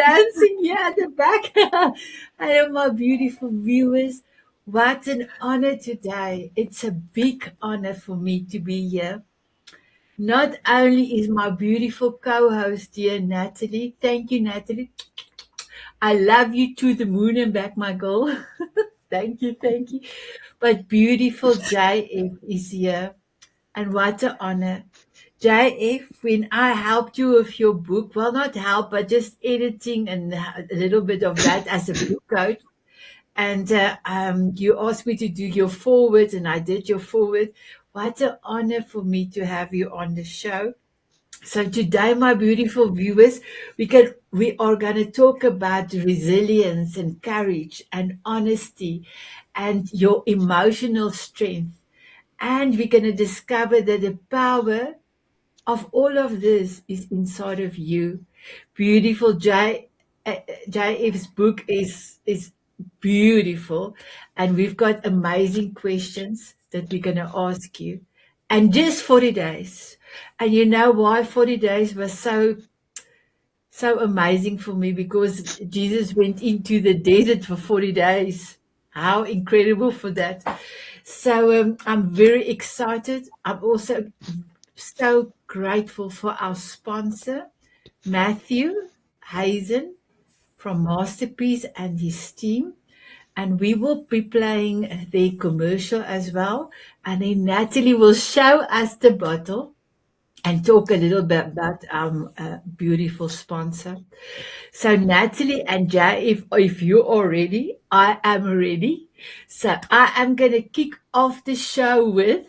dancing here at the back. Hello, my beautiful viewers. What an honor today. It's a big honor for me to be here. Not only is my beautiful co-host dear Natalie, thank you, Natalie. I love you to the moon and back, my girl. Thank you, thank you. But beautiful JF is here, and what an honor. JF, when I helped you with your book, well, not help, but just editing and a little bit of that as a book coach. And you asked me to do your forward, and I did your forward. What an honor for me to have you on the show. So today, my beautiful viewers, we are going to talk about resilience and courage and honesty and your emotional strength. And we're going to discover that the power of all of this is inside of you. Beautiful JF's book is beautiful, and we've got amazing questions that we're going to ask you. And just 40 days. And you know why 40 days was so amazing for me? Because Jesus went into the desert for 40 days. How incredible for that. So I'm very excited. I'm also so grateful for our sponsor, Matthew Hazen from Masterpiece and his team. And we will be playing their commercial as well. And then Natalie will show us the bottle and talk a little bit about our beautiful sponsor. So Natalie and Jay, if you are ready, I am ready. So I am going to kick off the show with,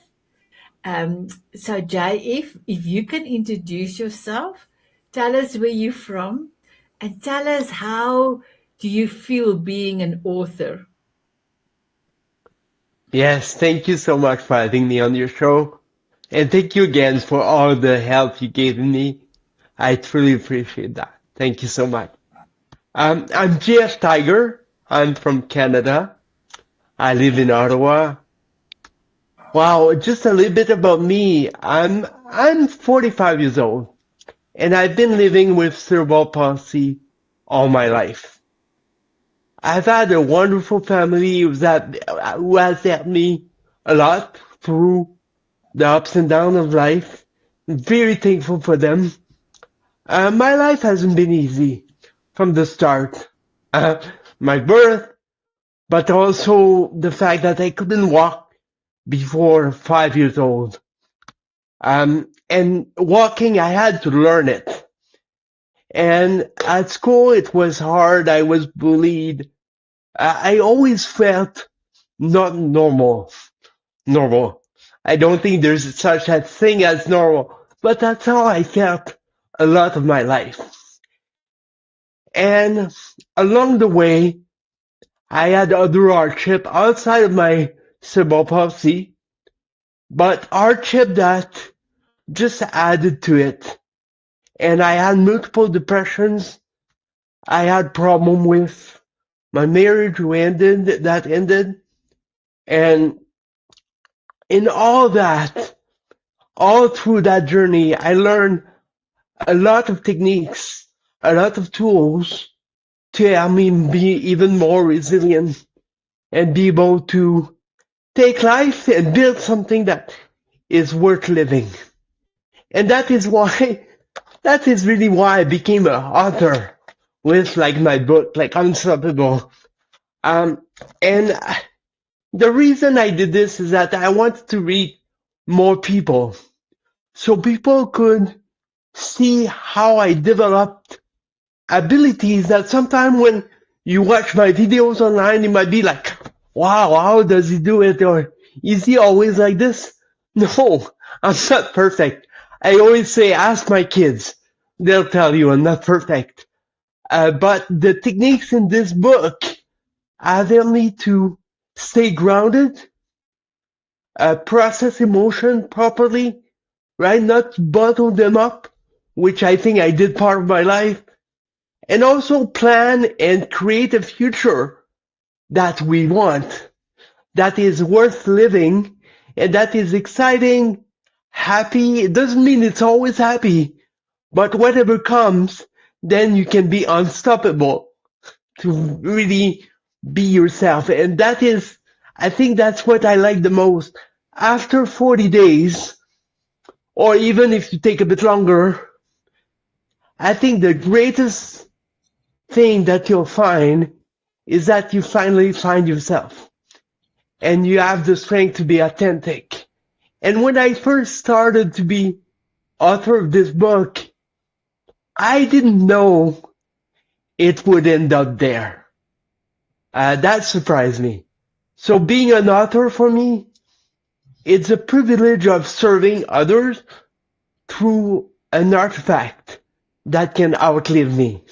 so Jay, if you can introduce yourself, tell us where you're from, and tell us how do you feel being an author? Yes, thank you so much for having me on your show. And thank you again for all the help you gave me. I truly appreciate that. Thank you so much. I'm GF Tiger. I'm from Canada. I live in Ottawa. Wow, just a little bit about me. I'm 45 years old, and I've been living with cerebral palsy all my life. I've had a wonderful family who has helped me a lot through the ups and downs of life. I'm very thankful for them. My life hasn't been easy from the start. My birth, but also the fact that I couldn't walk before 5 years old. And walking, I had to learn it. And at school, it was hard. I was bullied. I always felt not normal. Normal. I don't think there's such a thing as normal, but that's how I felt a lot of my life. And along the way, I had other hardship outside of my cerebral palsy, but hardship that just added to it. And I had multiple depressions. I had problem with my marriage that ended. And in all that, all through that journey, I learned a lot of techniques, a lot of tools to help me be even more resilient and be able to take life and build something that is worth living. And that is really why I became an author with like my book, like Unstoppable. And the reason I did this is that I wanted to reach more people so people could see how I developed abilities that sometimes when you watch my videos online, it might be like, wow, how does he do it? Or is he always like this? No, I'm not perfect. I always say, ask my kids. They'll tell you I'm not perfect. But the techniques in this book have helped me to stay grounded, process emotion properly, right? Not bottle them up, which I think I did part of my life, and also plan and create a future that we want, that is worth living, and that is exciting, happy. It doesn't mean it's always happy, but whatever comes, then you can be unstoppable to really be yourself. And that is, I think that's what I like the most. After 40 days, or even if you take a bit longer, I think the greatest thing that you'll find is that you finally find yourself and you have the strength to be authentic. And when I first started to be author of this book, I didn't know it would end up there. That surprised me. So being an author for me, it's a privilege of serving others through an artifact that can outlive me.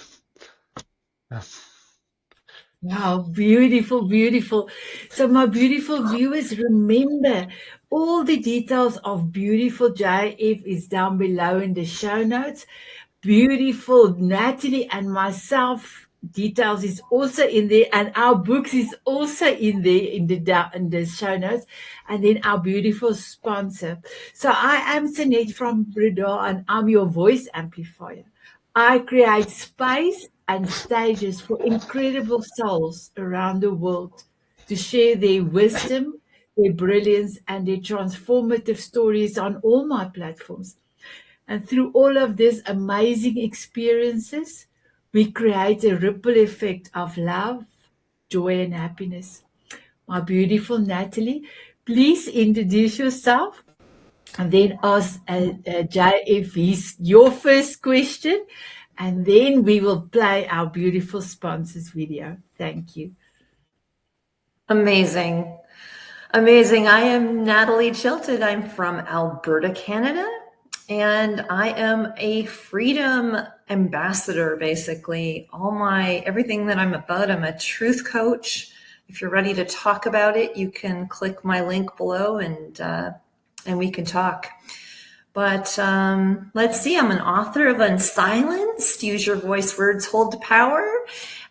Wow, beautiful, beautiful. So, my beautiful viewers, remember all the details of beautiful JF is down below in the show notes. Beautiful Natalie and myself details is also in there, and our books is also in there in the show notes, and then our beautiful sponsor. So, I am Sanette from Breda, and I'm your voice amplifier. I create space and stages for incredible souls around the world to share their wisdom, their brilliance, and their transformative stories on all my platforms. And through all of these amazing experiences, we create a ripple effect of love, joy, and happiness. My beautiful Natalie, please introduce yourself and then ask Jay if he's your first question, and then we will play our beautiful sponsors video. Thank you. Amazing. Amazing. I am Natalie Chilton. I'm from Alberta, Canada, and I am a freedom ambassador, basically. Everything that I'm about, I'm a truth coach. If you're ready to talk about it, you can click my link below and we can talk. But let's see, I'm an author of Unsilenced, Use Your Voice, Words Hold Power,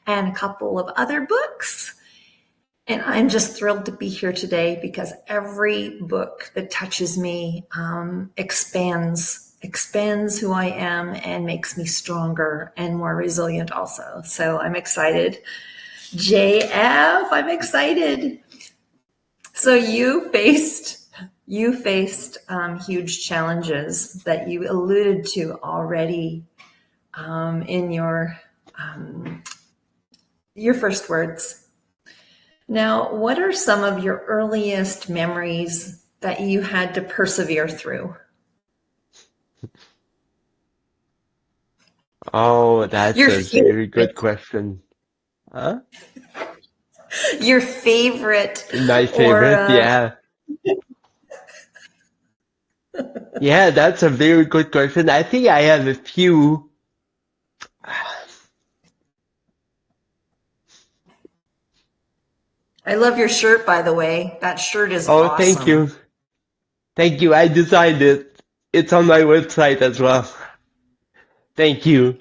and a couple of other books. And I'm just thrilled to be here today because every book that touches me expands who I am and makes me stronger and more resilient also. So I'm excited. JF, I'm excited. So you faced huge challenges that you alluded to already in your first words. Now, what are some of your earliest memories that you had to persevere through? Oh, that's Your a very good favorite, question. Huh? your favorite, My or favorite, yeah. Yeah, that's a very good question. I think I have a few. I love your shirt, by the way. That shirt is Oh, thank you. awesome. Thank you. I designed it. It's on my website as well. Thank you.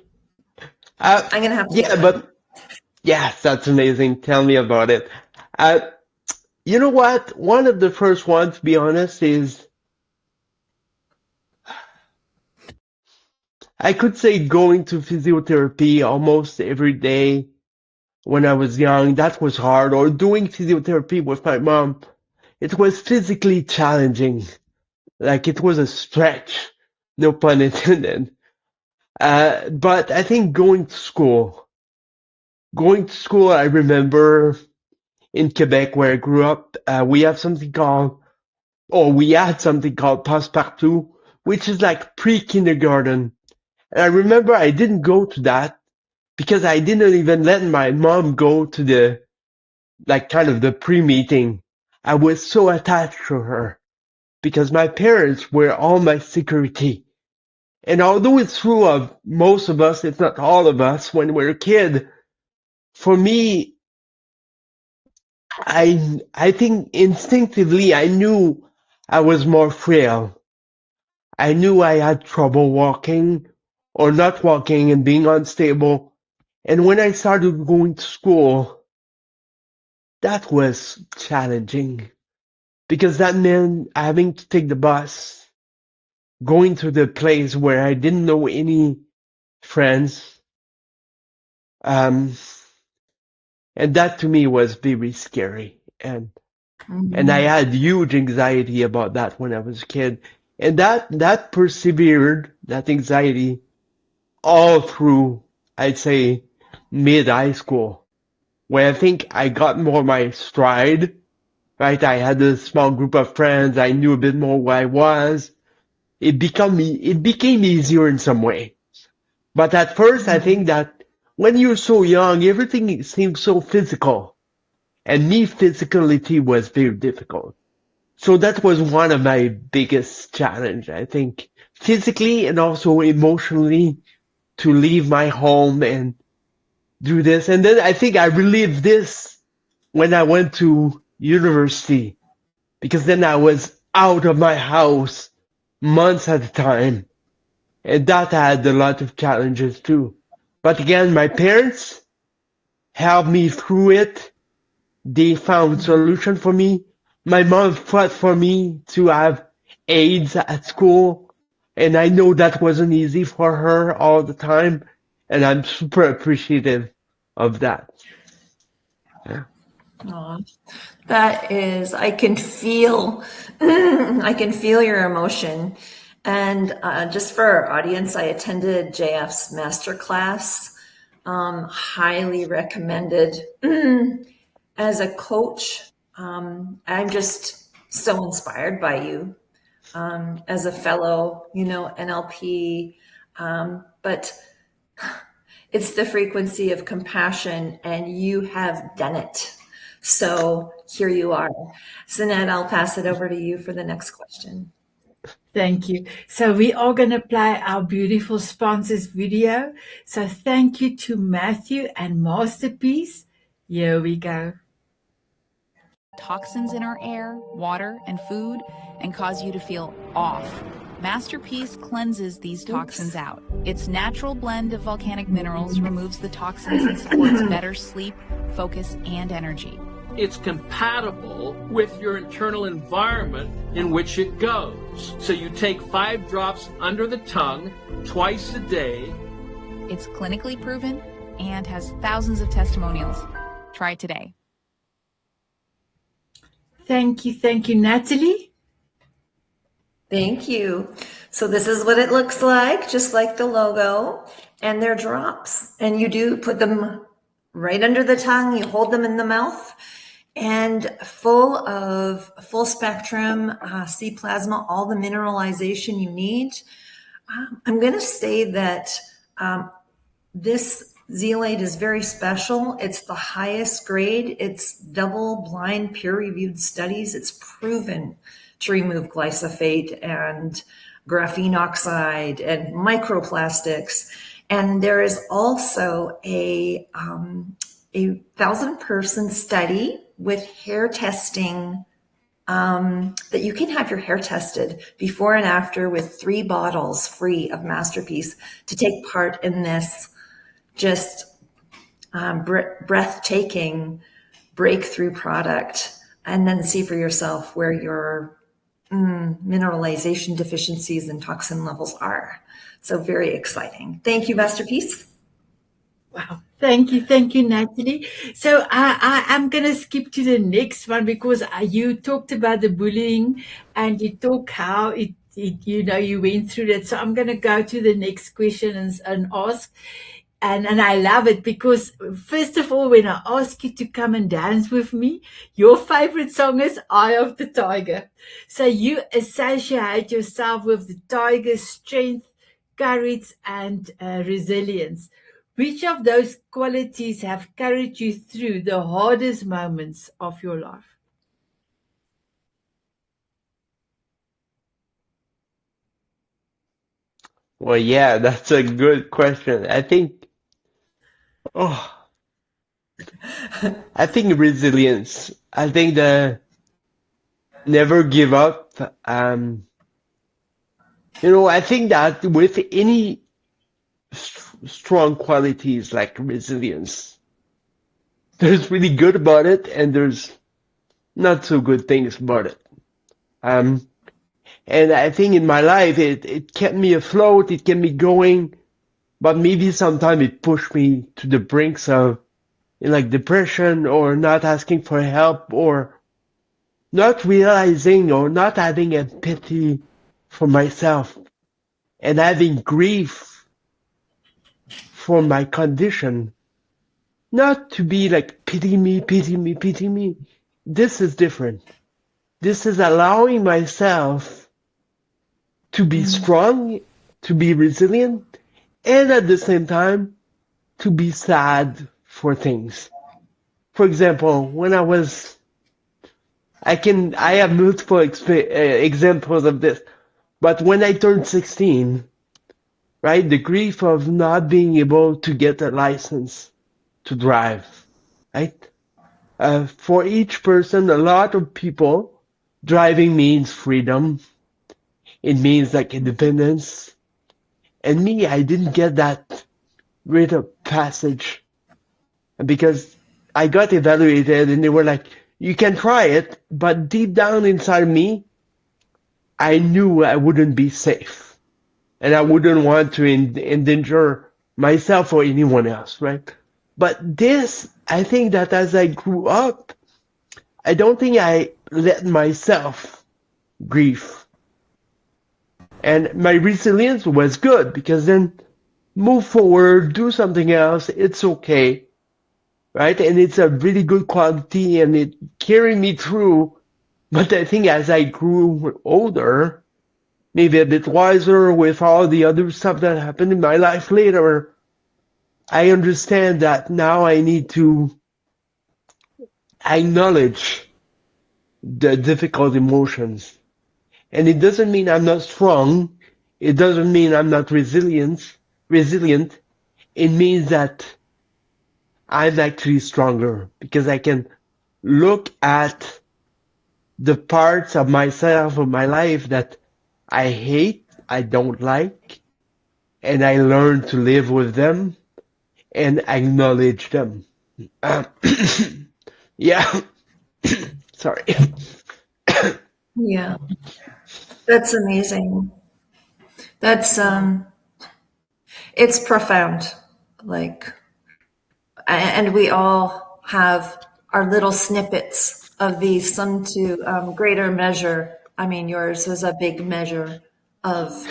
I'm gonna have to Yeah, get one. but yes, that's amazing. Tell me about it. Uh, you know what? One of the first ones, to be honest, is I could say going to physiotherapy almost every day when I was young. That was hard. Or doing physiotherapy with my mom. It was physically challenging. Like it was a stretch. No pun intended. But I think going to school, I remember in Quebec where I grew up, we had something called passe-partout, which is like pre-kindergarten. And I remember I didn't go to that because I didn't even let my mom go to like kind of the pre-meeting. I was so attached to her because my parents were all my security. And although it's true of most of us, if not all of us, when we're a kid, for me, I think instinctively I knew I was more frail. I knew I had trouble walking or not walking and being unstable. And when I started going to school, that was challenging because that meant having to take the bus, going to the place where I didn't know any friends, Um, and that to me was very scary. And I Mm. had huge anxiety about that when I was a kid. And that persevered, that anxiety, all through, I'd say, mid high school, where I think I got more my stride, right? I had a small group of friends. I knew a bit more who I was. It became easier in some way. But at first, I think that when you're so young, everything seems so physical. And me, physicality was very difficult. So that was one of my biggest challenge, I think, physically and also emotionally, to leave my home and do this. And then I think I relived this when I went to university, because then I was out of my house months at a time. And that had a lot of challenges too. But again, my parents helped me through it. They found solution for me. My mom fought for me to have aides at school, and I know that wasn't easy for her all the time, and I'm super appreciative of that. Yeah. Aw, that is, I can feel, I can feel your emotion. And just for our audience, I attended JF's masterclass. Highly recommended. As a coach, I'm just so inspired by you. As a fellow, NLP, but it's the frequency of compassion, and you have done it. So here you are. Sinette, I'll pass it over to you for the next question. Thank you. So we are going to play our beautiful sponsors video. So thank you to Matthew and Masterpiece. Here we go. Toxins in our air, water, and food and cause you to feel off. Masterpiece cleanses these toxins out. Its natural blend of volcanic minerals removes the toxins and supports better sleep, focus, and energy. It's compatible with your internal environment in which it goes. So you take 5 drops under the tongue twice a day. It's clinically proven and has thousands of testimonials. Try it today. Thank you, Natalie. Thank you. So this is what it looks like, just like the logo, and they're drops. And you do put them right under the tongue, you hold them in the mouth, and full spectrum C plasma, all the mineralization you need. I'm going to say that this zeolite is very special. It's the highest grade. It's double-blind, peer-reviewed studies. It's proven to remove glyphosate and graphene oxide and microplastics. And there is also a 1,000-person study with hair testing, that you can have your hair tested before and after with 3 bottles free of Masterpiece to take part in this just breathtaking breakthrough product, and then see for yourself where your mineralization deficiencies and toxin levels are. So very exciting. Thank you, Masterpiece. Wow. Thank you, Natalie. So I'm going to skip to the next one because you talked about the bullying and you talk how you went through that. So I'm going to go to the next question and ask. And I love it because, first of all, when I ask you to come and dance with me, your favorite song is Eye of the Tiger. So you associate yourself with the tiger's strength, courage, and resilience. Which of those qualities have carried you through the hardest moments of your life? Well, yeah, that's a good question. Oh, I think resilience. I think the never give up. I think that with any strong qualities like resilience, there's really good about it and there's not so good things about it. And I think in my life, it kept me afloat. It kept me going but maybe sometimes it pushed me to the brinks of like depression or not asking for help or not realizing or not having empathy for myself and having grief for my condition. Not to be like, pity me, pity me, pity me. This is different. This is allowing myself to be strong, to be resilient, and at the same time, to be sad for things. For example, when I have multiple examples of this, but when I turned 16, right, the grief of not being able to get a license to drive, right? For each person, a lot of people, driving means freedom. It means like independence. And me, I didn't get that rite of passage because I got evaluated and they were like, you can try it, but deep down inside me, I knew I wouldn't be safe and I wouldn't want to endanger myself or anyone else, right? But this, I think that as I grew up, I don't think I let myself grieve. And my resilience was good because then move forward, do something else, it's okay, right? And it's a really good quality and it carried me through. But I think as I grew older, maybe a bit wiser with all the other stuff that happened in my life later, I understand that now I need to acknowledge the difficult emotions. And it doesn't mean I'm not strong. It doesn't mean I'm not resilient. It means that I'm actually stronger because I can look at the parts of myself, of my life that I hate, I don't like, and I learn to live with them and acknowledge them. Yeah, sorry. Yeah, that's amazing. That's it's profound. Like, and we all have our little snippets of these, some to greater measure. I mean, yours is a big measure of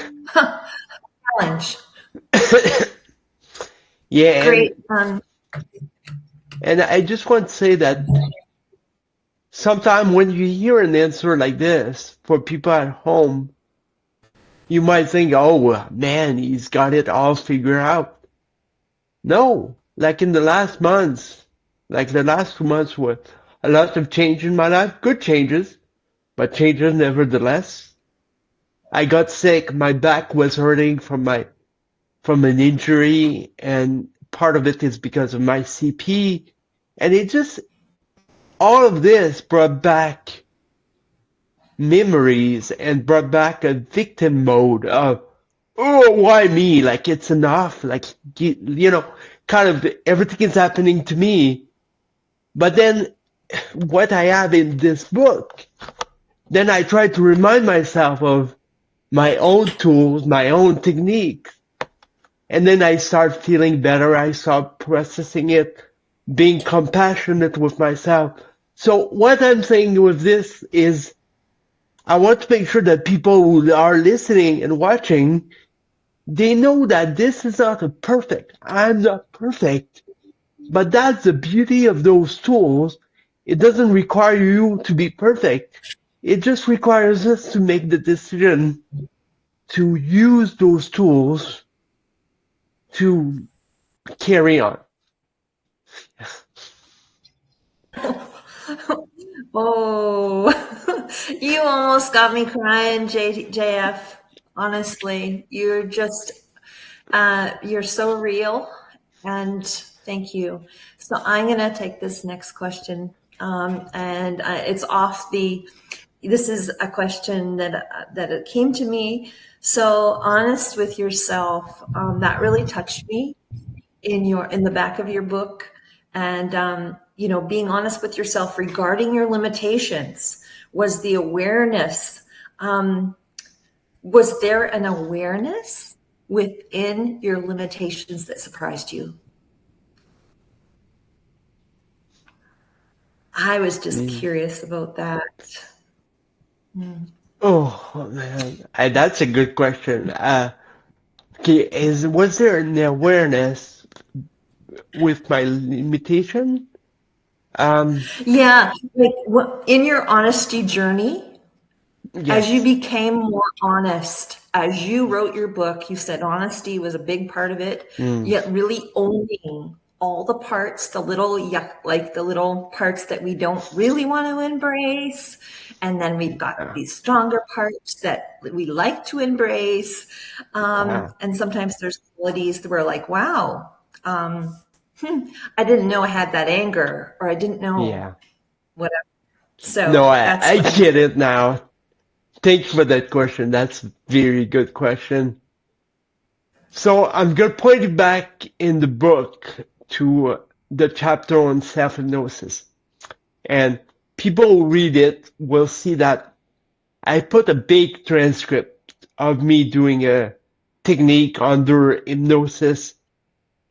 challenge. Yeah, Great. and I just want to say that sometimes when you hear an answer like this for people at home, you might think, oh man, he's got it all figured out. No, like in the last months, like the last 2 months were a lot of change in my life, good changes, but changes nevertheless. I got sick, my back was hurting from an injury, and part of it is because of my CP, and it just all of this brought back memories and brought back a victim mode of, oh, why me? Like, it's enough. Like, kind of everything is happening to me. But then what I have in this book, then I try to remind myself of my own tools, my own techniques. And then I start feeling better. I start processing it, being compassionate with myself. So what I'm saying with this is I want to make sure that people who are listening and watching, they know that this is not a perfect. I'm not perfect. But that's the beauty of those tools. It doesn't require you to be perfect. It just requires us to make the decision to use those tools to carry on. Oh, you almost got me crying, JF. Honestly, you're just, you're so real. And thank you. So I'm going to take this next question. And it's off this is a question that it came to me. So honest with yourself, that really touched me in the back of your book. And, being honest with yourself regarding your limitations was the awareness. Was there an awareness within your limitations that surprised you? I was just Mm. curious about that. Oh man, that's a good question. Okay, was there an awareness with my limitation? Um, Yeah, like in your honesty journey, as you yes. became more honest, as you wrote your book, you said honesty was a big part of it, Mm, yet really owning all the parts, the little yuck, like the little parts that we don't really want to embrace. And then we've got yeah. these stronger parts that we like to embrace. Ah, And sometimes there's qualities that we're like, wow, I didn't know I had that anger, or I didn't know yeah. whatever. No, So I that's what I'm. get it now. Thanks for that question. That's a very good question. So I'm gonna point you back in the book to the chapter on self-hypnosis. And people who read it will see that I put a big transcript of me doing a technique under hypnosis,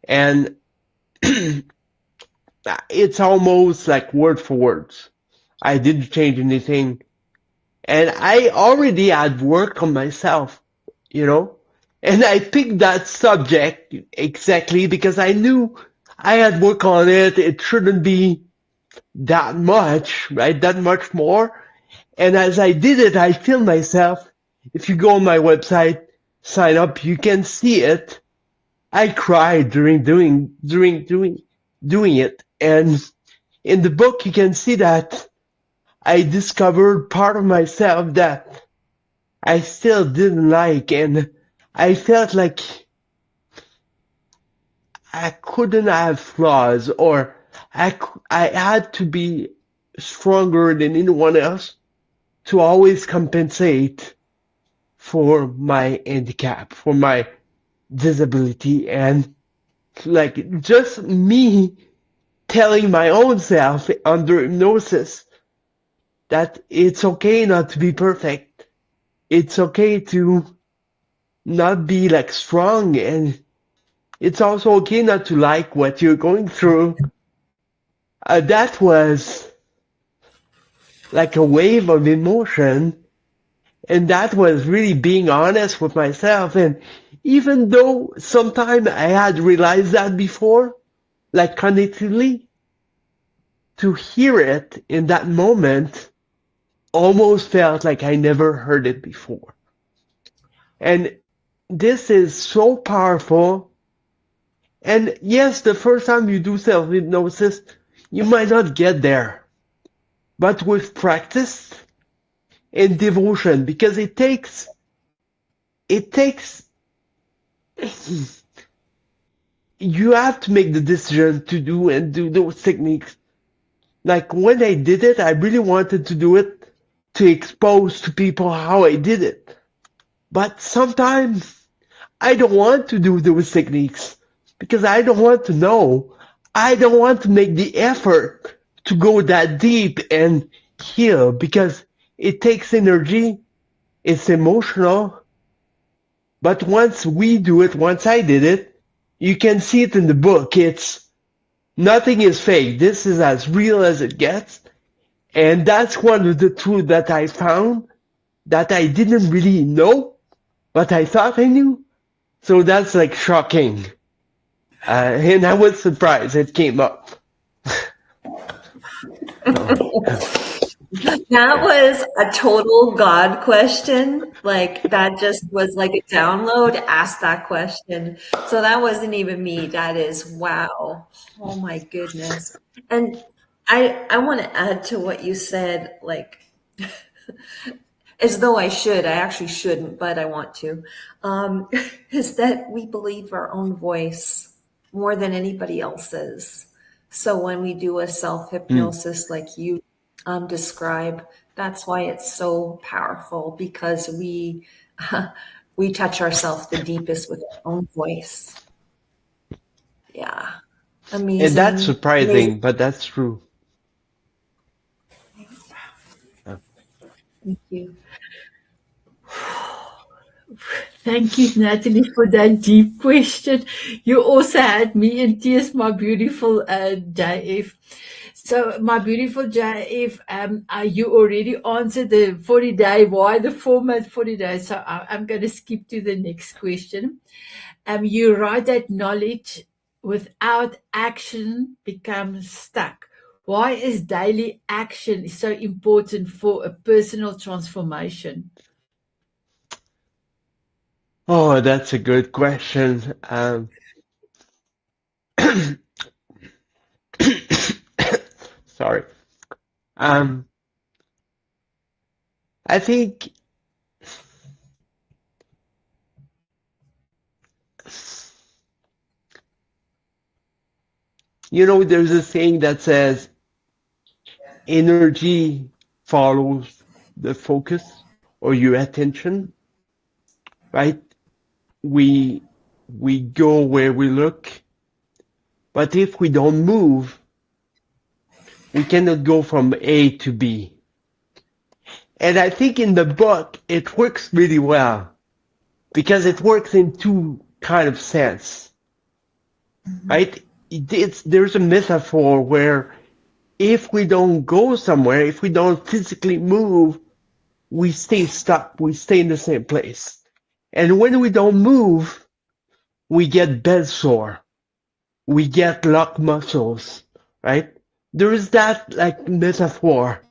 and it's almost like word for words. I didn't change anything. And I already had worked on myself, you know? And I picked that subject exactly because I knew I had worked on it. It shouldn't be that much, right? That much more. And as I did it, I filmed myself. If you go on my website, sign up, you can see it. I cried doing it. And in the book, you can see that I discovered part of myself that I still didn't like, and I felt like I couldn't have flaws, or I had to be stronger than anyone else to always compensate for my handicap, for my disability, and like just me telling my own self under hypnosis that it's okay not to be perfect. It's okay to not be like strong, and it's also okay not to like what you're going through. That was like a wave of emotion, and that was really being honest with myself. And even though sometimes I had realized that before, like cognitively, to hear it in that moment almost felt like I never heard it before. And this is so powerful. And yes, the first time you do self-hypnosis, you might not get there. But with practice and devotion, because it takes, you have to make the decision to do those techniques. Like when I did it, I really wanted to do it to expose to people how I did it. But sometimes I don't want to do those techniques because I don't want to know. I don't want to make the effort to go that deep and heal because it takes energy. It's emotional. But once we do it, once I did it, you can see it in the book. It's nothing is fake. This is as real as it gets. And that's one of the truths that I found that I didn't really know, but I thought I knew. So that's like shocking. And I was surprised it came up. So, That yeah. was a total God question. Like that just was like a download. Ask that question. So that wasn't even me. That is wow. Oh my goodness. And I want to add to what you said, like as though I should. I actually shouldn't, but I want to. Is that we believe our own voice more than anybody else's. So when we do a self Mm. hypnosis like you describe, that's why it's so powerful because we touch ourselves the deepest with our own voice. Yeah, And that's amazing, amazing. surprising, but that's true. Uh, Thank you. Thank you, Natalie, for that deep question. You also had me in tears, my beautiful JF. So, my beautiful JF, you already answered the 40 day, why the format 40 days. So, I'm going to skip to the next question. You write that knowledge without action becomes stuck. Why is daily action so important for a personal transformation? Oh, that's a good question. Sorry. Um, I think, there's a saying that says energy follows the focus or your attention, right? We we go where we look, but if we don't move, we cannot go from A to B. And I think in the book it works really well because it works in two kind of sense, right? There's a metaphor where if we don't go somewhere, if we don't physically move, we stay stuck. We stay in the same place. And when we don't move, we get bed sore. We get lock muscles, right? There is that like metaphor.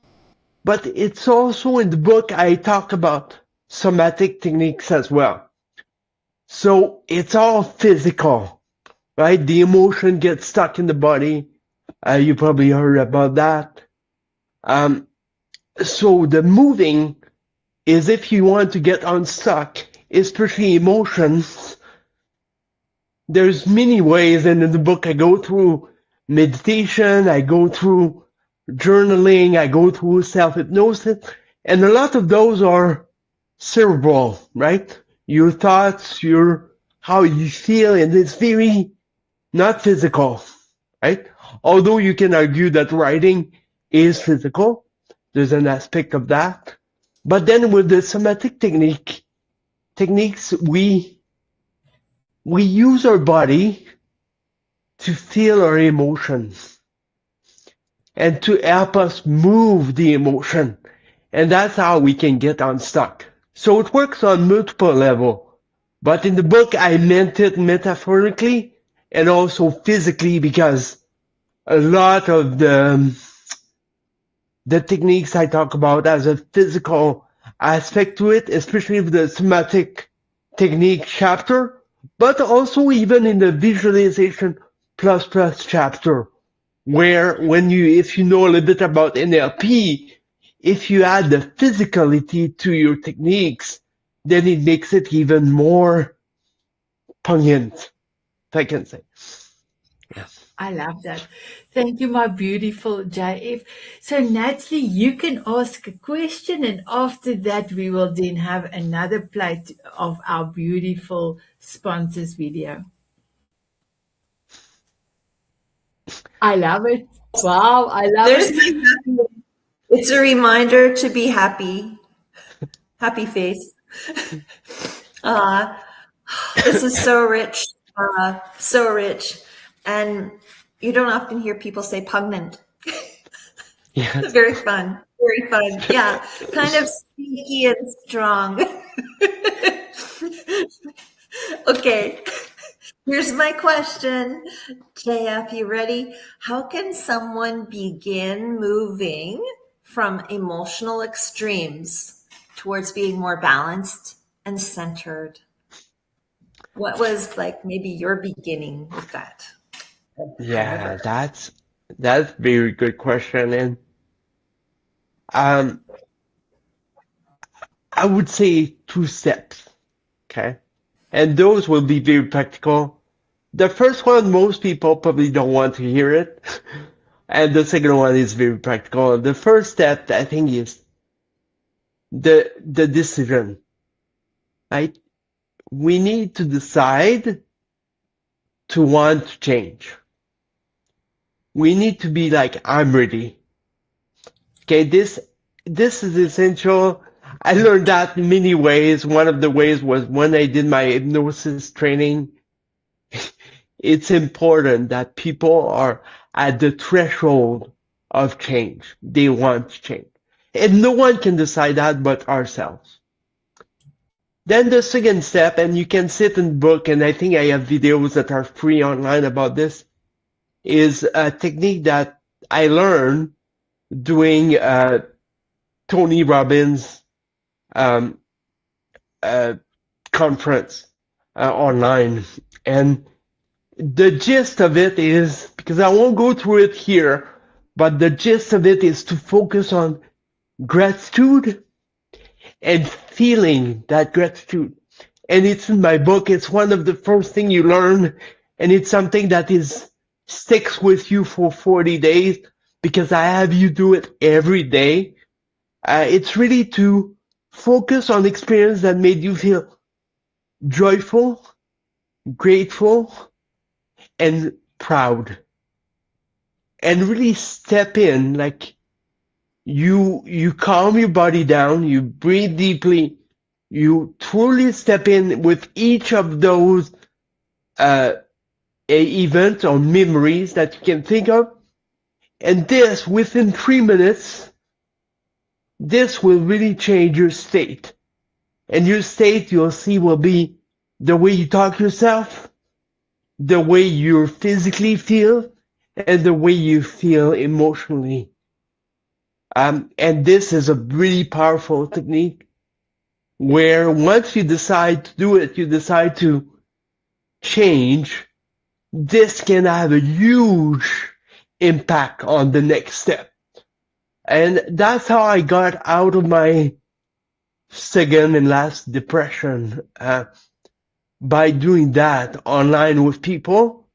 But it's also in the book I talk about somatic techniques as well. So it's all physical, right? The emotion gets stuck in the body. You probably heard about that. Um, so the moving is if you want to get unstuck, especially emotions. There's many ways, and in the book I go through meditation, I go through journaling, I go through self-hypnosis, and a lot of those are cerebral, right? Your thoughts, your how you feel, and it's very not physical, right? Although you can argue that writing is physical, there's an aspect of that. But then with the somatic techniques, we use our body to feel our emotions and to help us move the emotion. And that's how we can get unstuck. So it works on multiple levels. But in the book, I meant it metaphorically and also physically because a lot of the techniques I talk about has a physical aspect to it, especially with the somatic technique chapter, but also even in the visualization plus chapter, where if you know a little bit about NLP, if you add the physicality to your techniques, then it makes it even more pungent, if I can say. Yes. I love that. Thank you, my beautiful JF. So, Natalie, you can ask a question, and after that, we will then have another plate of our beautiful sponsors video. I love it. Wow, I love There's it. my happy. It's a reminder to be happy. Happy face. Uh, this is so rich. So rich. And you don't often hear people say pungent. Yes. Very fun. Very fun. Yeah. Kind of sneaky and strong. Okay. Here's my question. JF, you ready? How can someone begin moving from emotional extremes towards being more balanced and centered? What was like maybe your beginning with that? Yeah, However. that's a very good question. And um I would say two steps. Okay. And those will be very practical. The first one, most people probably don't want to hear it. And the second one is very practical. The first step, I think, is the decision, right? We need to decide to want to change. We need to be like, I'm ready. Okay, this is essential. I learned that in many ways. One of the ways was when I did my hypnosis training. It's important that people are at the threshold of change. They want change. And no one can decide that but ourselves. Then the second step, and you can sit and book, and I think I have videos that are free online about this, is a technique that I learned doing Tony Robbins um, uh, conference online. And the gist of it is, because I won't go through it here, but the gist of it is to focus on gratitude and feeling that gratitude. And it's in my book. It's one of the first things you learn, and it's something that is sticks with you for 40 days because I have you do it every day. It's really to focus on experience that made you feel joyful, grateful, and proud. And really step in, like you calm your body down, you breathe deeply, you truly step in with each of those events or memories that you can think of. And this, within 3 minutes, this will really change your state. And your state, you'll see, will be the way you talk to yourself, the way you physically feel, and the way you feel emotionally. And this is a really powerful technique where once you decide to do it, you decide to change, this can have a huge impact on the next step. And that's how I got out of my second and last depression, by doing that online with people.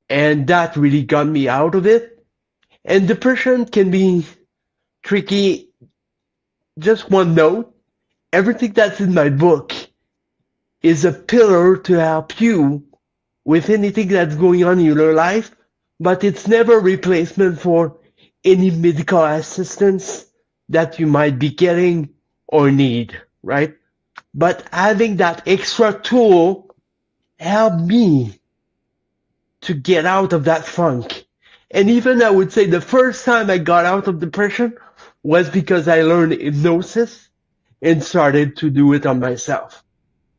And that really got me out of it. And depression can be tricky. Just one note, everything that's in my book is a pillar to help you with anything that's going on in your life, but it's never a replacement for any medical assistance that you might be getting or need, right? But having that extra tool helped me to get out of that funk. And even I would say the first time I got out of depression was because I learned hypnosis and started to do it on myself.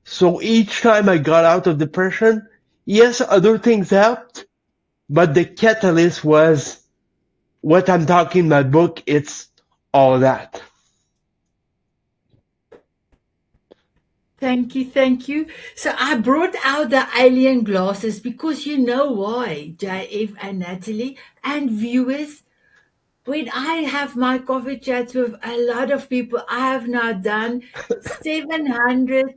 So each time I got out of depression, yes, other things helped, but the catalyst was what I'm talking in my book. It's all that. Thank you, thank you. So I brought out the alien glasses because you know why, JF and Natalie and viewers. When I have my coffee chats with a lot of people, I have now done 780,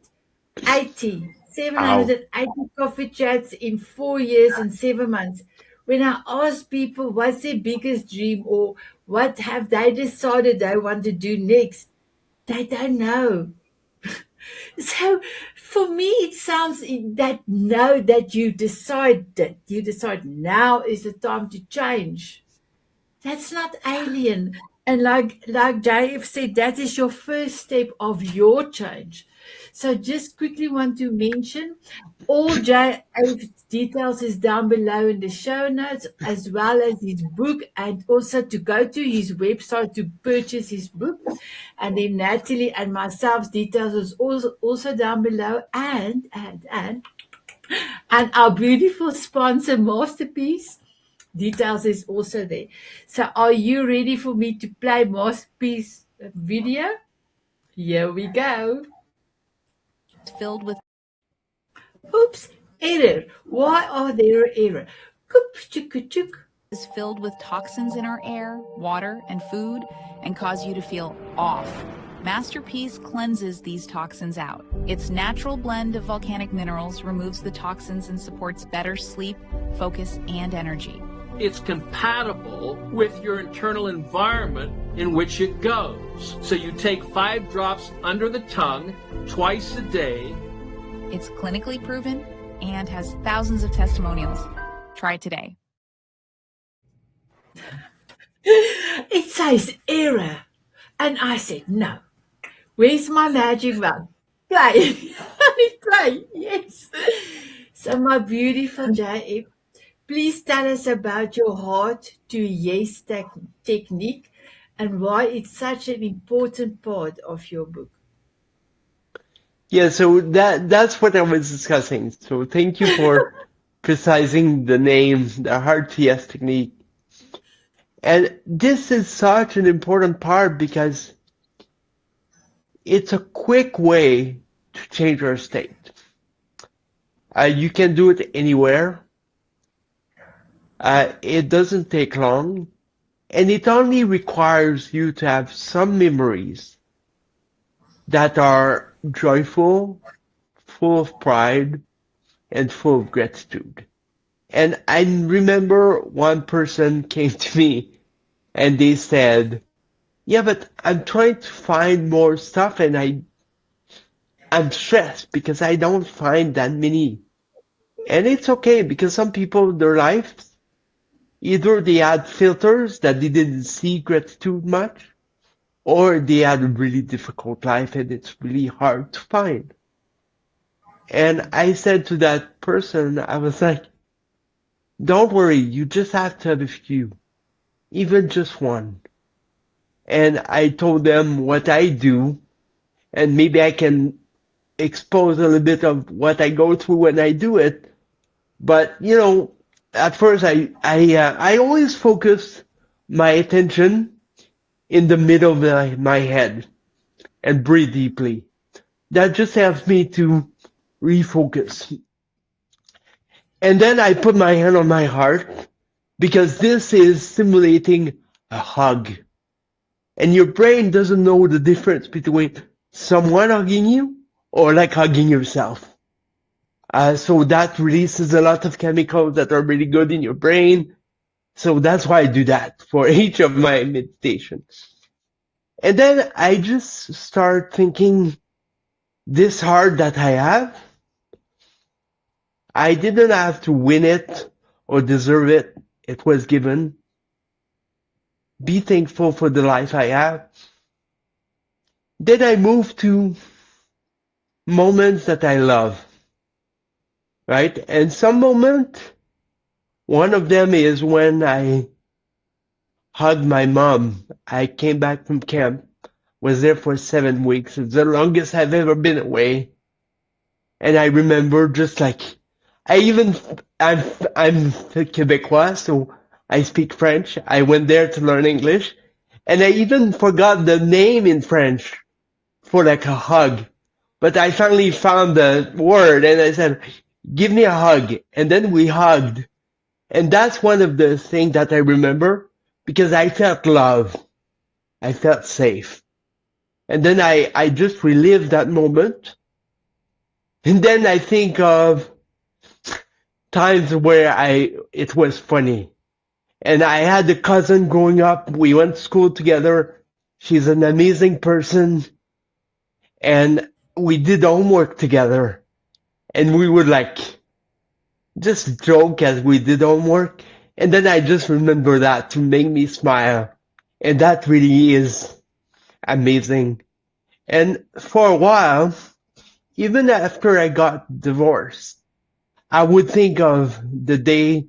Ow. 780 coffee chats in 4 years and 7 months. When I ask people what's their biggest dream or what have they decided they want to do next, they don't know. So for me, it sounds that know that you decide now is the time to change. That's not alien. And like JF said, that is your first step of your change. So just quickly want to mention all JF's details is down below in the show notes, as well as his book, and also to go to his website to purchase his book. And then Natalie and myself's details is also down below, and our beautiful sponsor Masterpiece details is also there. So are you ready for me to play Masterpiece video? Here we go. Filled with Oops, error. Why are there error? Koop, chuk, chuk. is filled with toxins in our air, water, and food and cause you to feel off. Masterpiece cleanses these toxins out. Its natural blend of volcanic minerals removes the toxins and supports better sleep, focus, and energy. It's compatible with your internal environment in which it goes. So you take 5 drops under the tongue twice a day. It's clinically proven and has thousands of testimonials. Try it today. It says error. And I said, no. Where's my magic wand? Play. Play. Yes. So, my beautiful JF, please tell us about your heart to yes technique and why it's such an important part of your book. Yeah, so that's what I was discussing. So thank you for precising the name, the hard to yes technique. And this is such an important part because it's a quick way to change our state. You can do it anywhere. It doesn't take long, and it only requires you to have some memories that are joyful, full of pride, and full of gratitude. And I remember one person came to me and they said, yeah, but I'm trying to find more stuff and I'm stressed because I don't find that many. And it's okay because some people, their lives, either they had filters that they didn't see gratitude much, or they had a really difficult life and it's really hard to find. And I said to that person, I was like, don't worry, you just have to have a few, even just one. And I told them what I do, and maybe I can expose a little bit of what I go through when I do it. But at first I always focus my attention in the middle of my head and breathe deeply. That just helps me to refocus. And then I put my hand on my heart because this is simulating a hug. And your brain doesn't know the difference between someone hugging you or like hugging yourself. So that releases a lot of chemicals that are really good in your brain. So that's why I do that for each of my meditations. And then I just start thinking, this heart that I have, I didn't have to win it or deserve it. It was given. Be thankful for the life I have. Then I move to moments that I love, right? And some moment, one of them is when I hugged my mom. I came back from camp, was there for 7 weeks. It's the longest I've ever been away. And I remember just like, I'm Quebecois, so I speak French. I went there to learn English. And I even forgot the name in French for like a hug. But I finally found the word and I said, give me a hug. And then we hugged. And that's one of the things that I remember because I felt love. I felt safe. And then I just relived that moment. And then I think of times where it was funny. And I had a cousin growing up. We went to school together. She's an amazing person. And we did homework together. And we would like just joke as we did homework. And then I just remember that to make me smile. And that really is amazing. And for a while, even after I got divorced, I would think of the day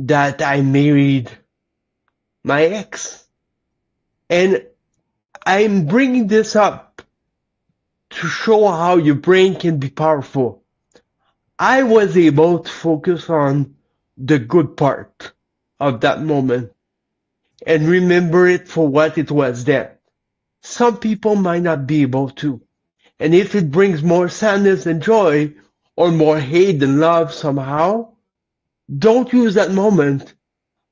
that I married my ex. And I'm bringing this up to show how your brain can be powerful. I was able to focus on the good part of that moment and remember it for what it was then. Some people might not be able to. And if it brings more sadness and joy or more hate and love somehow, don't use that moment.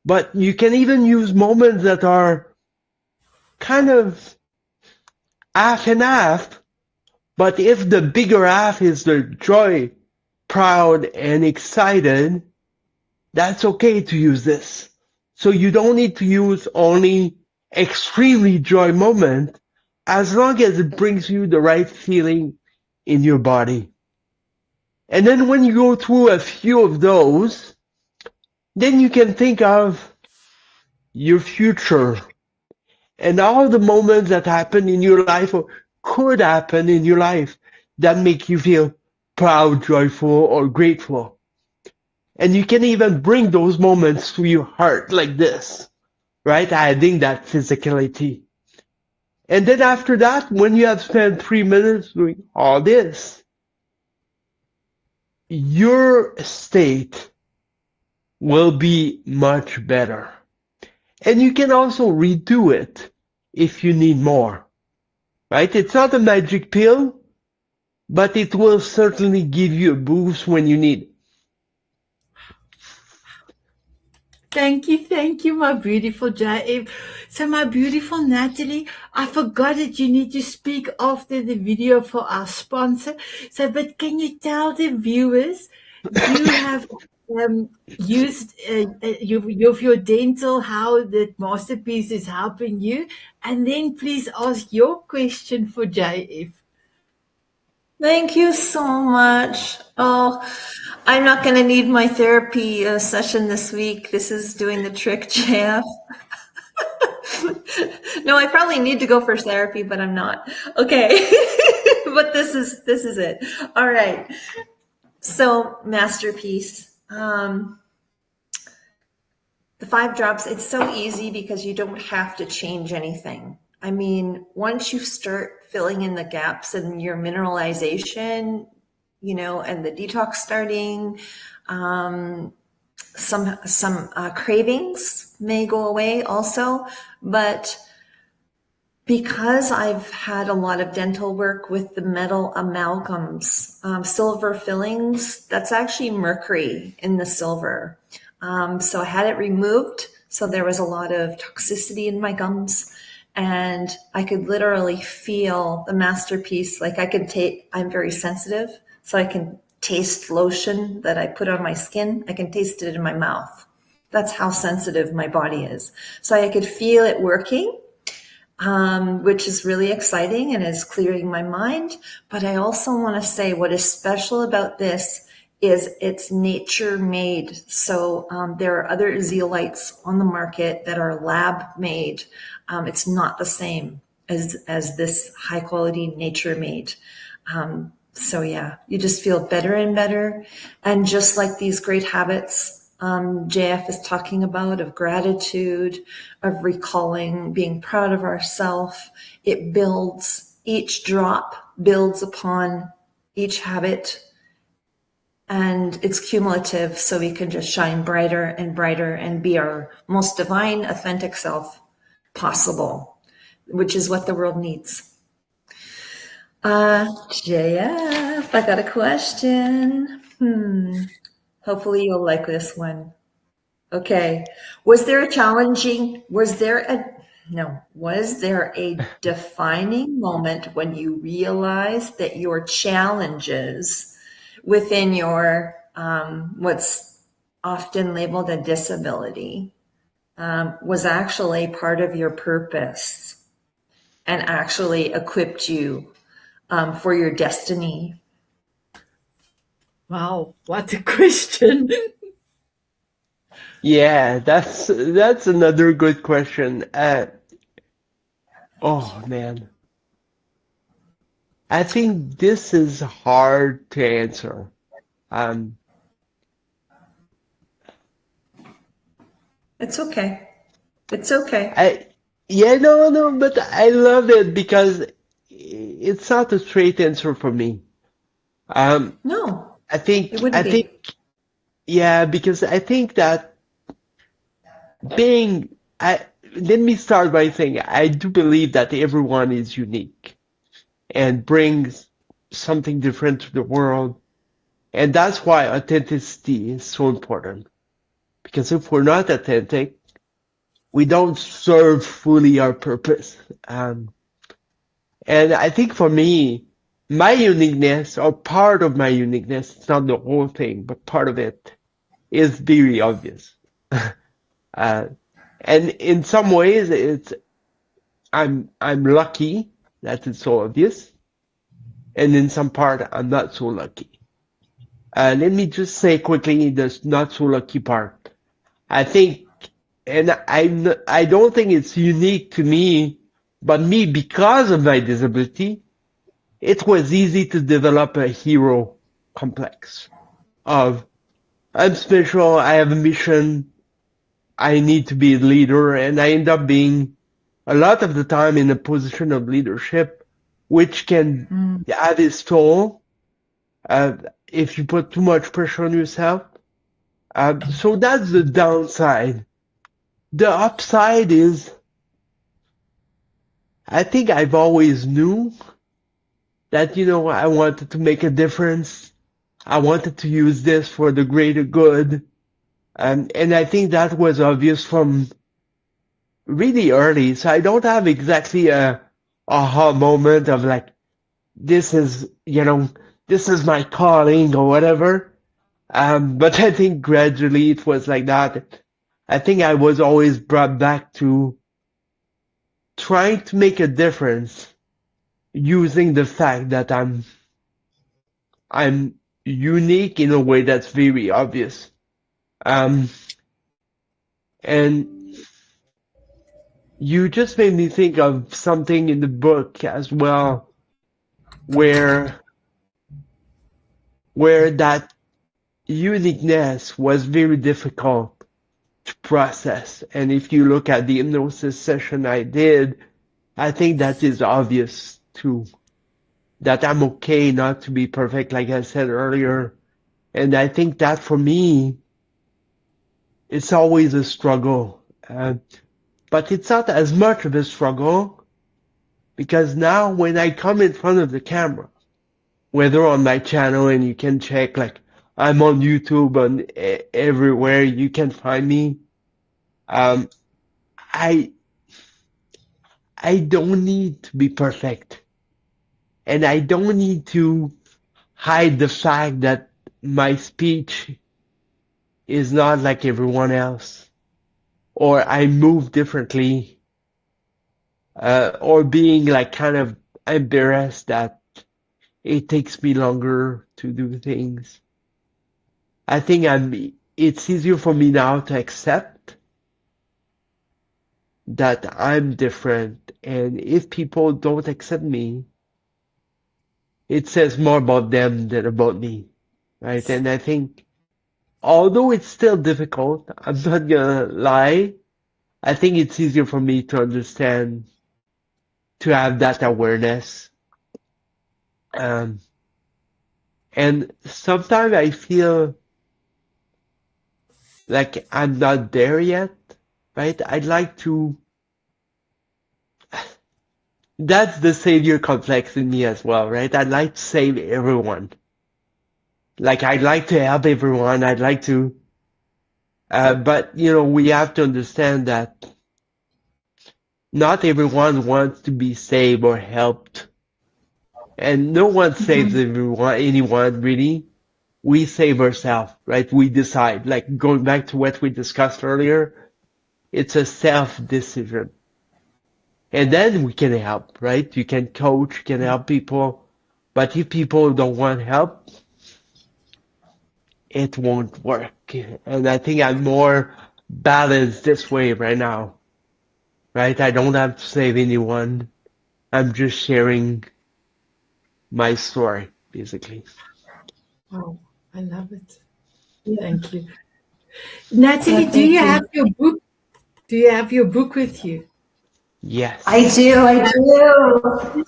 But you can even use moments that are kind of half and half. But if the bigger half is the joy, proud and excited, that's okay to use this. So you don't need to use only extremely joy moment as long as it brings you the right feeling in your body. And then when you go through a few of those, then you can think of your future and all the moments that happen in your life, or could happen in your life that make you feel proud, joyful, or grateful. And you can even bring those moments to your heart like this, right? Adding that physicality. And then after that, when you have spent 3 minutes doing all this, your state will be much better. And you can also redo it if you need more, right? It's not a magic pill, but it will certainly give you a boost when you need it. Thank you, my beautiful JF. So, my beautiful Natalie, I forgot that you need to speak after the video for our sponsor. So, but can you tell the viewers you have used your dental, how that masterpiece is helping you, and then please ask your question for JF. Thank you so much. Oh, I'm not going to need my therapy session this week. This is doing the trick, Jeff. No, I probably need to go for therapy, but I'm not. Okay. But this is it. All right. So, masterpiece. The 5 drops, it's so easy because you don't have to change anything. I mean, once you start filling in the gaps in your mineralization, and the detox starting, some cravings may go away also, but because I've had a lot of dental work with the metal amalgams, silver fillings, that's actually mercury in the silver. So I had it removed. So there was a lot of toxicity in my gums, and I could literally feel the masterpiece. Like I'm very sensitive, so I can taste lotion that I put on my skin. I can taste it in my mouth. That's how sensitive my body is. So I could feel it working. Which is really exciting and is clearing my mind. But I also want to say what is special about this is it's nature made. So there are other zeolites on the market that are lab made. It's not the same as this high quality nature made. So yeah, you just feel better and better. And just like these great habits JF is talking about, of gratitude, of recalling, being proud of ourselves. It builds, each drop builds upon each habit, and it's cumulative, so we can just shine brighter and brighter and be our most divine, authentic self possible, which is what the world needs. JF, I got a question. Hopefully you'll like this one. Okay. Was there a defining moment when you realized that your challenges within your, what's often labeled a disability, was actually part of your purpose and actually equipped you, for your destiny? Wow, what a question. Yeah, that's another good question. Oh man, I think this is hard to answer. Um, It's okay. It's okay. but I love it because it's not a straight answer for me. No, I think, it wouldn't be. yeah, because I think that being, let me start by saying I do believe that everyone is unique and brings something different to the world. And that's why authenticity is so important. Because if we're not authentic, we don't serve fully our purpose. And I think for me, my uniqueness, or part of my uniqueness, it's not the whole thing, but part of it is very obvious. And in some ways, I'm lucky that it's so obvious, and in some part, I'm not so lucky. Let me just say quickly the not so lucky part. I think, and I don't think it's unique to me, but me because of my disability. it was easy to develop a hero complex of I'm special, I have a mission, I need to be a leader, and I end up being a lot of the time in a position of leadership, which can have its toll uh, if you put too much pressure on yourself. So that's the downside. The upside is I think I've always knew that, I wanted to make a difference. I wanted to use this for the greater good. And I think that was obvious from really early. So I don't have exactly a aha moment of like, this is, this is my calling or whatever. But I think gradually it was like that. I think I was always brought back to trying to make a difference using the fact that I'm unique in a way that's very obvious. Um, and you just made me think of something in the book as well, where that uniqueness was very difficult to process. And if you look at the hypnosis session I did, I think that is obvious too. That I'm okay not to be perfect, like I said earlier. And I think that for me, it's always a struggle. But it's not as much of a struggle because now when I come in front of the camera, whether on my channel and you can check, like I'm on YouTube and everywhere you can find me, um, I I don't need to be perfect, and I don't need to hide the fact that my speech is not like everyone else, or I move differently, or being like kind of embarrassed that it takes me longer to do things. I think it's easier for me now to accept that I'm different. And if people don't accept me, it says more about them than about me. Right. And I think, although it's still difficult, I'm not gonna lie, I think it's easier for me to understand, to have that awareness. Um, and sometimes I feel like I'm not there yet, right? I'd like to, that's the savior complex in me as well, right? I'd like to save everyone. Like, I'd like to help everyone. I'd like to, but we have to understand that not everyone wants to be saved or helped. And no one saves anyone really. We save ourselves, right? We decide, like going back to what we discussed earlier, it's a self decision. And then we can help, right? You can coach, you can help people. But if people don't want help, it won't work. And I think I'm more balanced this way right now, right? I don't have to save anyone. I'm just sharing my story, basically. Oh, I love it. Thank you. Natalie, Yeah, do you thank have you. your book? Do you have your book with you? I Yes. do, I do.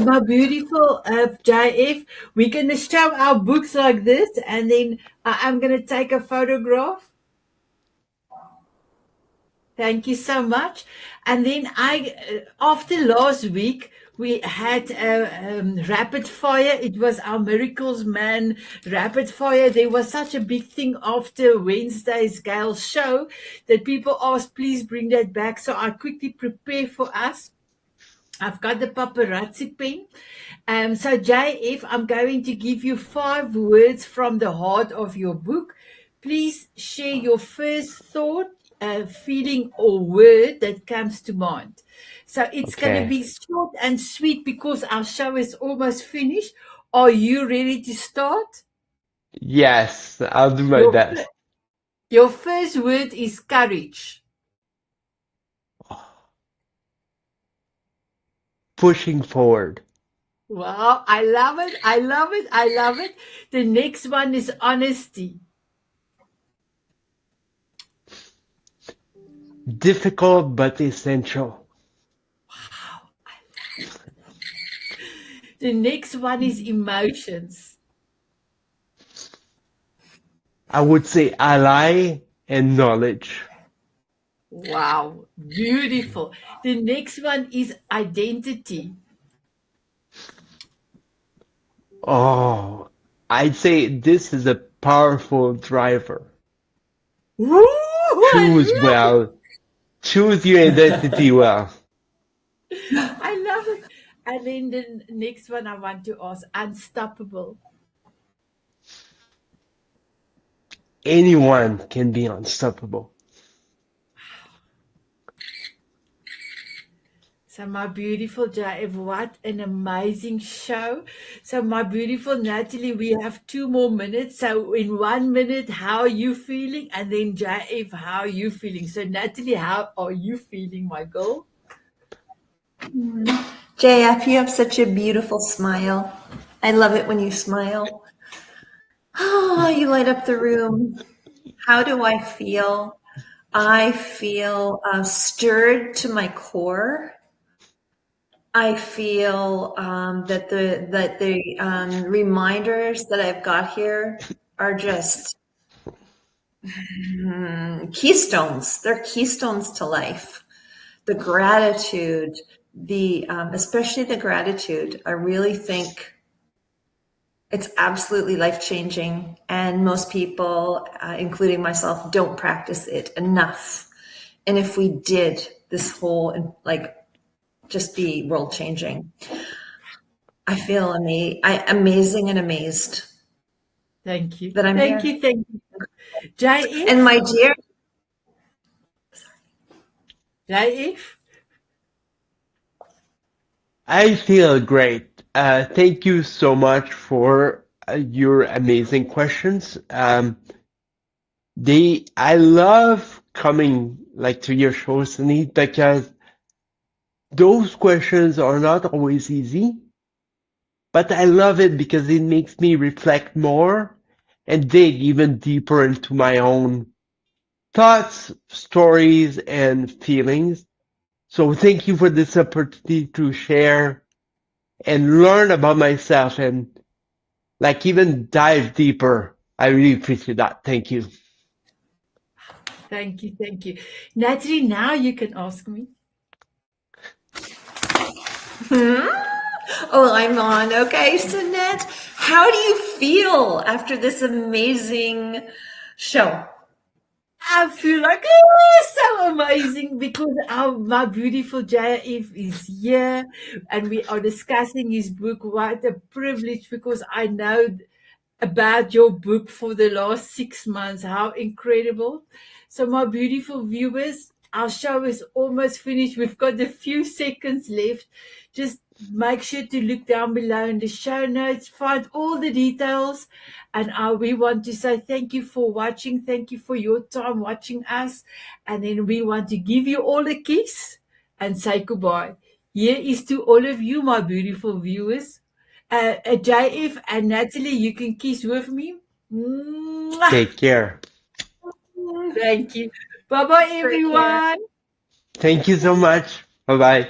My beautiful JF, we're going to show our books like this, and then I'm going to take a photograph. Thank you so much. And then after last week, we had rapid fire. It was our Miracles Man rapid fire. There was such a big thing after Wednesday's Gail's show that people asked, please bring that back. So I quickly prepare for us. I've got the paparazzi pen. So, JF, I'm going to give you 5 words from the heart of your book. Please share your first thought, feeling, or word that comes to mind. So, it's going to Okay. be short and sweet because our show is almost finished. Are you ready to start? Yes, I'll do my Your, best. your first word is courage. Pushing forward. Wow, I love it. I love it. I love it. The next one is honesty. Difficult but essential. The next one is emotions. I would say ally and knowledge. Wow, beautiful. The next one is identity. Oh, I'd say this is a powerful driver. Woo, Choose I love well. Choose your identity well. it. I love it. And then the next one I want to ask, unstoppable. Anyone can be unstoppable. So my beautiful Jaif, what an amazing show. So my beautiful Natalie, we have 2 more minutes. So in 1 minute, how are you feeling? And then Jaif, how are you feeling? So Natalie, how are you feeling, my girl? JF, you have such a beautiful smile. I love it when you smile. Oh, you light up the room. How do I feel? I feel stirred to my core. I feel that the reminders that I've got here are just keystones. They're keystones to life. The gratitude, the especially the gratitude. I really think it's absolutely life changing, and most people, including myself, don't practice it enough. And if we did, this whole like just be world changing. I feel amazing and amazed Thank you. that I'm Thank here. you. Thank you. Jaif? And my dear, Jaif? I feel great. Thank you so much for your amazing questions. I love coming like to your show, Sunit, because those questions are not always easy, but I love it because it makes me reflect more and dig even deeper into my own thoughts, stories, and feelings. So thank you for this opportunity to share and learn about myself and like even dive deeper. I really appreciate that. Thank you. Thank you. Thank you. Natalie, now you can ask me. oh, I'm on. Okay, Sunette, how do you feel after this amazing show? I feel like oh, so amazing because my beautiful Jaif is here and we are discussing his book. What a privilege because I know about your book for the last 6 months. How incredible. So, my beautiful viewers, our show is almost finished. We've got a few seconds left. Just make sure to look down below in the show notes, find all the details. And we want to say thank you for watching. Thank you for your time watching us. And then we want to give you all a kiss and say goodbye. Here is to all of you, my beautiful viewers. JF and Natalie, you can kiss with me. Mwah! Take care. Thank you. Bye bye, Take care. everyone. Thank you so much. Bye bye.